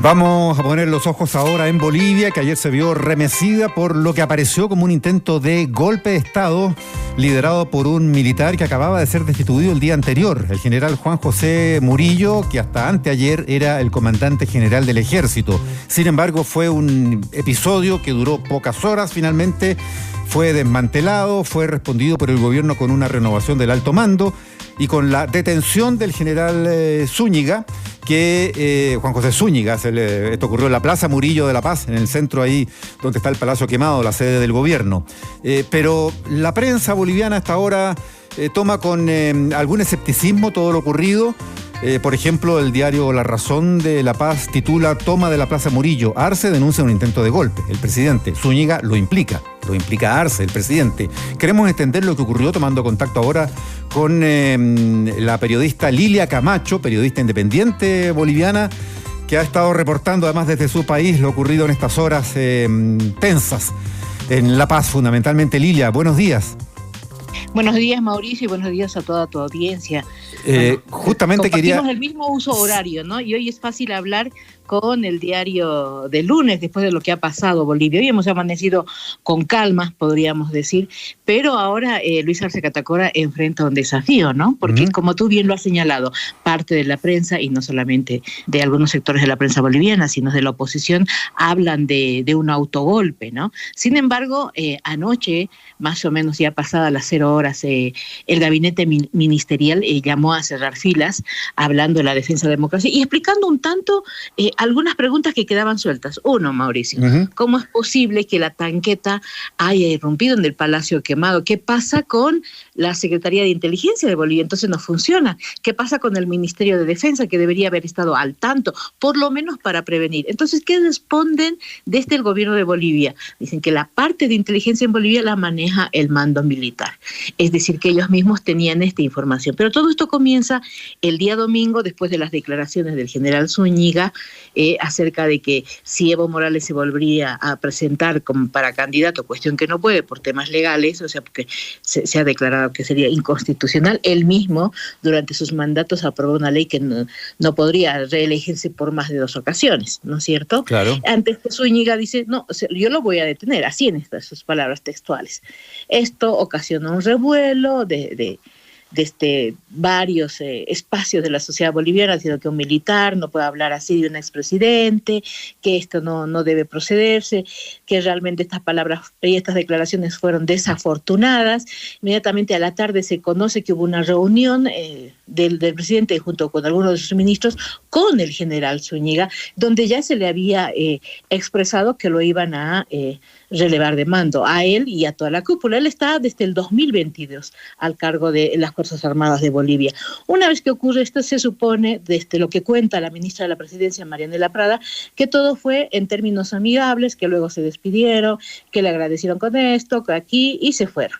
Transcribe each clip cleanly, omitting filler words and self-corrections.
Vamos a poner los ojos ahora en Bolivia, que ayer se vio remecida por lo que apareció como un intento de golpe de Estado liderado por un militar que acababa de ser destituido el día anterior, el general Juan José Murillo, que hasta anteayer era el comandante general del ejército. Sin embargo, fue un episodio que duró pocas horas. Finalmente fue desmantelado, fue respondido por el gobierno con una renovación del alto mando y con la detención del general Zúñiga, Juan José Zúñiga. Esto ocurrió en la Plaza Murillo de La Paz, en el centro ahí donde está el Palacio Quemado, la sede del gobierno. Pero la prensa boliviana hasta ahora toma con algún escepticismo todo lo ocurrido. Por ejemplo, el diario La Razón de La Paz titula "Toma de la Plaza Murillo. Arce denuncia un intento de golpe". El presidente Zúñiga lo implica Arce, el presidente. Queremos entender lo que ocurrió tomando contacto ahora con la periodista Lilia Camacho, periodista independiente boliviana, que ha estado reportando además desde su país lo ocurrido en estas horas tensas en La Paz, fundamentalmente. Lilia, buenos días. Buenos días, Mauricio, y buenos días a toda tu audiencia. Justamente compartimos el mismo uso horario, ¿no? Y hoy es fácil hablar con el diario del lunes, después de lo que ha pasado Bolivia. Hoy hemos amanecido con calma, podríamos decir, pero ahora Luis Arce Catacora enfrenta un desafío, ¿no? Porque, como tú bien lo has señalado, parte de la prensa, y no solamente de algunos sectores de la prensa boliviana, sino de la oposición, hablan de un autogolpe, ¿no? Sin embargo, anoche, más o menos ya pasadas las 0 horas, el gabinete ministerial llamó a cerrar filas, hablando de la defensa de la democracia y explicando un tanto algunas preguntas que quedaban sueltas. Uno, Mauricio, ¿cómo es posible que la tanqueta haya irrumpido en el Palacio Quemado? ¿Qué pasa con la Secretaría de Inteligencia de Bolivia? Entonces no funciona. ¿Qué pasa con el Ministerio de Defensa, que debería haber estado al tanto, por lo menos para prevenir? Entonces, ¿qué responden desde el gobierno de Bolivia? Dicen que la parte de inteligencia en Bolivia la maneja el mando militar. Es decir, que ellos mismos tenían esta información. Pero todo esto comienza el día domingo, después de las declaraciones del general Zúñiga, acerca de que si Evo Morales se volvería a presentar como para candidato, cuestión que no puede por temas legales, o sea, porque se ha declarado que sería inconstitucional. Él mismo, durante sus mandatos, aprobó una ley que no podría reelegirse por más de 2 ocasiones, ¿no es cierto? Claro. Antes que Zúñiga dice, no, yo lo voy a detener, así en sus palabras textuales. Esto ocasionó un revuelo de varios espacios de la sociedad boliviana, diciendo que un militar no puede hablar así de un expresidente, que esto no debe procederse, que realmente estas palabras y estas declaraciones fueron desafortunadas. Inmediatamente a la tarde se conoce que hubo una reunión del presidente junto con algunos de sus ministros con el general Zúñiga, donde ya se le había expresado que lo iban a relevar de mando a él y a toda la cúpula. Él está desde el 2022 al cargo de las Fuerzas Armadas de Bolivia. Una vez que ocurre esto, se supone, desde lo que cuenta la ministra de la Presidencia, Marianela Prada, que todo fue en términos amigables, que luego se despidieron, que le agradecieron con esto, que aquí, y se fueron.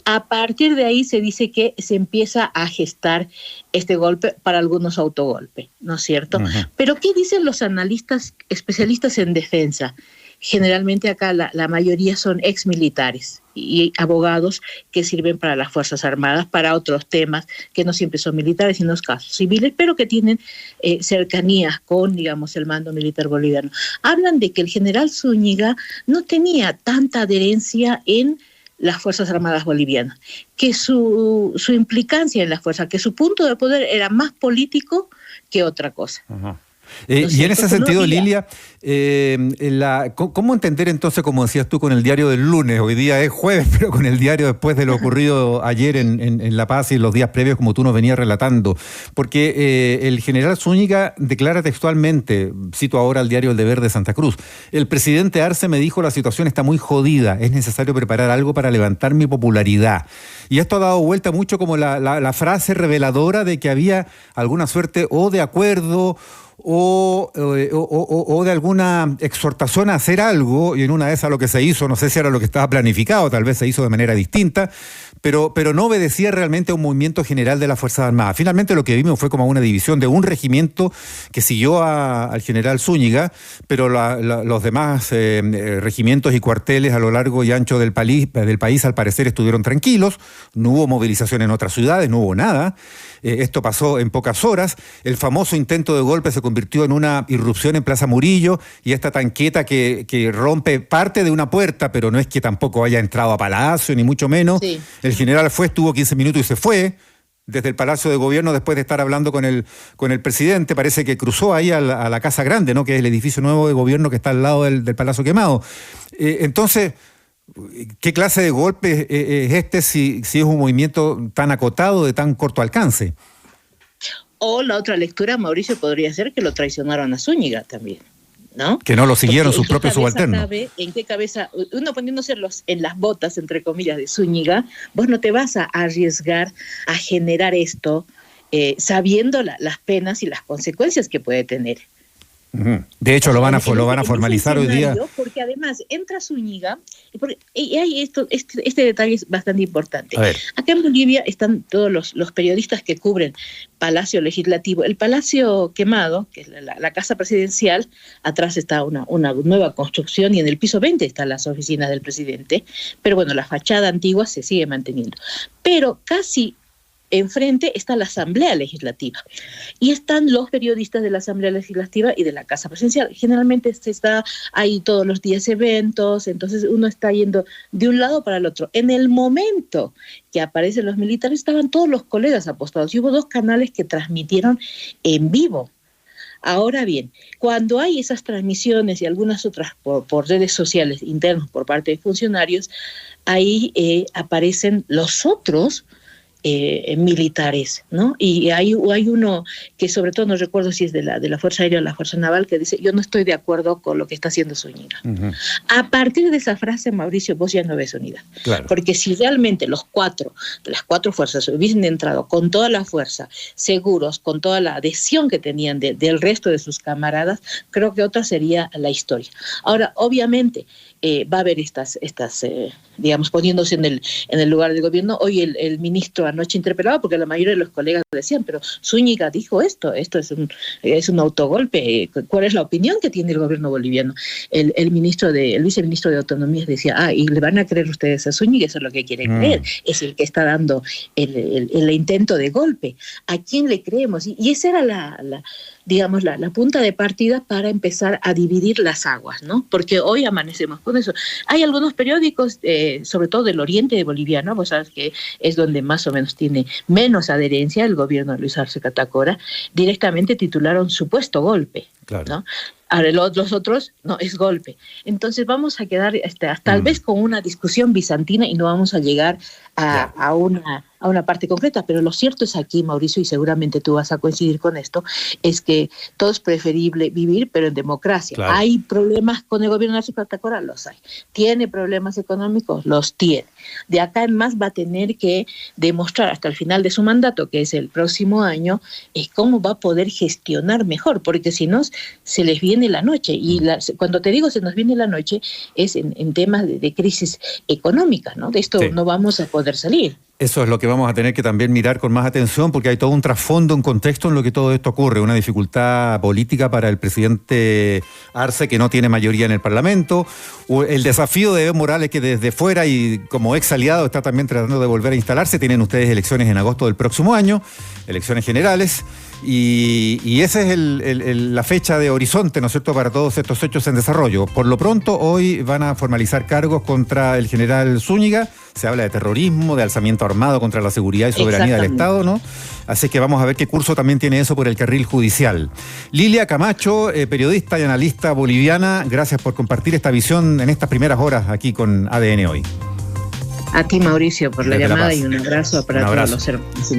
A partir de ahí se dice que se empieza a gestar este golpe, para algunos autogolpe, ¿no es cierto? Pero ¿qué dicen los analistas especialistas en defensa? Generalmente acá la mayoría son exmilitares y abogados que sirven para las Fuerzas Armadas, para otros temas que no siempre son militares, sino casos civiles, pero que tienen cercanía con, digamos, el mando militar boliviano. Hablan de que el general Zúñiga no tenía tanta adherencia en las Fuerzas Armadas bolivianas, que su implicancia en las fuerzas, que su punto de poder era más político que otra cosa. Y en ese sentido, Lilia, ¿cómo entender entonces, como decías tú, con el diario del lunes? Hoy día es jueves, pero con el diario después de lo ocurrido ayer en La Paz y los días previos, como tú nos venías relatando. Porque el general Zúñiga declara textualmente, cito ahora al diario El Deber de Santa Cruz: el presidente Arce me dijo, la situación está muy jodida, es necesario preparar algo para levantar mi popularidad. Y esto ha dado vuelta mucho como la frase reveladora de que había alguna suerte o de acuerdo o de alguna exhortación a hacer algo, y en una de esas lo que se hizo, no sé si era lo que estaba planificado, tal vez se hizo de manera distinta, pero no obedecía realmente a un movimiento general de las Fuerzas Armadas. Finalmente lo que vimos fue como una división de un regimiento que siguió al general Zúñiga, pero los demás regimientos y cuarteles a lo largo y ancho del país al parecer estuvieron tranquilos, no hubo movilización en otras ciudades, no hubo nada. Esto pasó en pocas horas. El famoso intento de golpe se convirtió en una irrupción en Plaza Murillo y esta tanqueta que rompe parte de una puerta, pero no es que tampoco haya entrado a Palacio, ni mucho menos. Sí. El general estuvo 15 minutos y se fue desde el Palacio de Gobierno después de estar hablando con el presidente. Parece que cruzó ahí a la Casa Grande, ¿no?, que es el edificio nuevo de gobierno que está al lado del Palacio Quemado. Entonces, ¿qué clase de golpe es este si es un movimiento tan acotado, de tan corto alcance? O la otra lectura, Mauricio, podría ser que lo traicionaron a Zúñiga también, ¿no? Que no lo siguieron sus propios subalternos. ¿En qué cabeza? Uno poniéndose en las botas, entre comillas, de Zúñiga, vos no te vas a arriesgar a generar esto sabiendo las penas y las consecuencias que puede tener. De hecho, lo van a formalizar hoy día. Porque además entra Zúñiga, y hay este detalle es bastante importante. Acá en Bolivia están todos los periodistas que cubren Palacio Legislativo. El Palacio Quemado, que es la Casa Presidencial, atrás está una nueva construcción y en el piso 20 están las oficinas del presidente. Pero bueno, la fachada antigua se sigue manteniendo. Pero casi enfrente está la Asamblea Legislativa y están los periodistas de la Asamblea Legislativa y de la Casa Presidencial. Generalmente se está ahí todos los días eventos, entonces uno está yendo de un lado para el otro. En el momento que aparecen los militares estaban todos los colegas apostados y hubo 2 canales que transmitieron en vivo. Ahora bien, cuando hay esas transmisiones y algunas otras por redes sociales internas por parte de funcionarios, ahí aparecen los otros militares, ¿no? Y hay uno que sobre todo no recuerdo si es de la Fuerza Aérea o la Fuerza Naval, que dice: yo no estoy de acuerdo con lo que está haciendo Zúñiga. A partir de esa frase, Mauricio, vos ya no ves unidad. Claro. Porque si realmente las cuatro fuerzas hubiesen entrado con toda la fuerza, seguros, con toda la adhesión que tenían del resto de sus camaradas, creo que otra sería la historia. Ahora, obviamente, va a haber estas digamos, poniéndose en el lugar del gobierno. Hoy el ministro anoche interpelaba porque la mayoría de los colegas decían, pero Zúñiga dijo esto es un autogolpe. ¿Cuál es la opinión que tiene el gobierno boliviano? El viceministro de Autonomías decía, y le van a creer ustedes a Zúñiga, eso es lo que quiere creer, es el que está dando el intento de golpe. ¿A quién le creemos? Y esa era la punta de partida para empezar a dividir las aguas, ¿no? Porque hoy amanecemos con eso. Hay algunos periódicos, sobre todo del oriente boliviano, vos sabes que es donde más o menos tiene menos adherencia el gobierno de Luis Arce Catacora, directamente titularon supuesto golpe, claro, ¿no? Ahora los otros, no, es golpe. Entonces vamos a quedar tal vez con una discusión bizantina y no vamos a llegar a una parte concreta. Pero lo cierto es aquí, Mauricio, y seguramente tú vas a coincidir con esto, es que todo es preferible vivir, pero en democracia. Claro. ¿Hay problemas con el gobierno de Arce Catacora? Los hay. ¿Tiene problemas económicos? Los tiene. De acá en más va a tener que demostrar hasta el final de su mandato, que es el próximo año, cómo va a poder gestionar mejor, porque si no, se les viene la noche. Y cuando te digo se nos viene la noche, es en temas de crisis económica, ¿no? De esto no vamos a poder salir. Eso es lo que vamos a tener que también mirar con más atención, porque hay todo un trasfondo, un contexto en lo que todo esto ocurre, una dificultad política para el presidente Arce, que no tiene mayoría en el Parlamento, el desafío de Evo Morales, que desde fuera y como ex aliado está también tratando de volver a instalarse. Tienen ustedes elecciones en agosto del próximo año, elecciones generales, y esa es la fecha de horizonte, ¿no es cierto?, para todos estos hechos en desarrollo. Por lo pronto, hoy van a formalizar cargos contra el general Zúñiga. Se habla de terrorismo, de alzamiento armado contra la seguridad y soberanía del Estado, ¿no? Así que vamos a ver qué curso también tiene eso por el carril judicial. Lilia Camacho, periodista y analista boliviana, gracias por compartir esta visión en estas primeras horas aquí con ADN Hoy. A ti, Mauricio, por la llamada y un abrazo para todos los hermanos.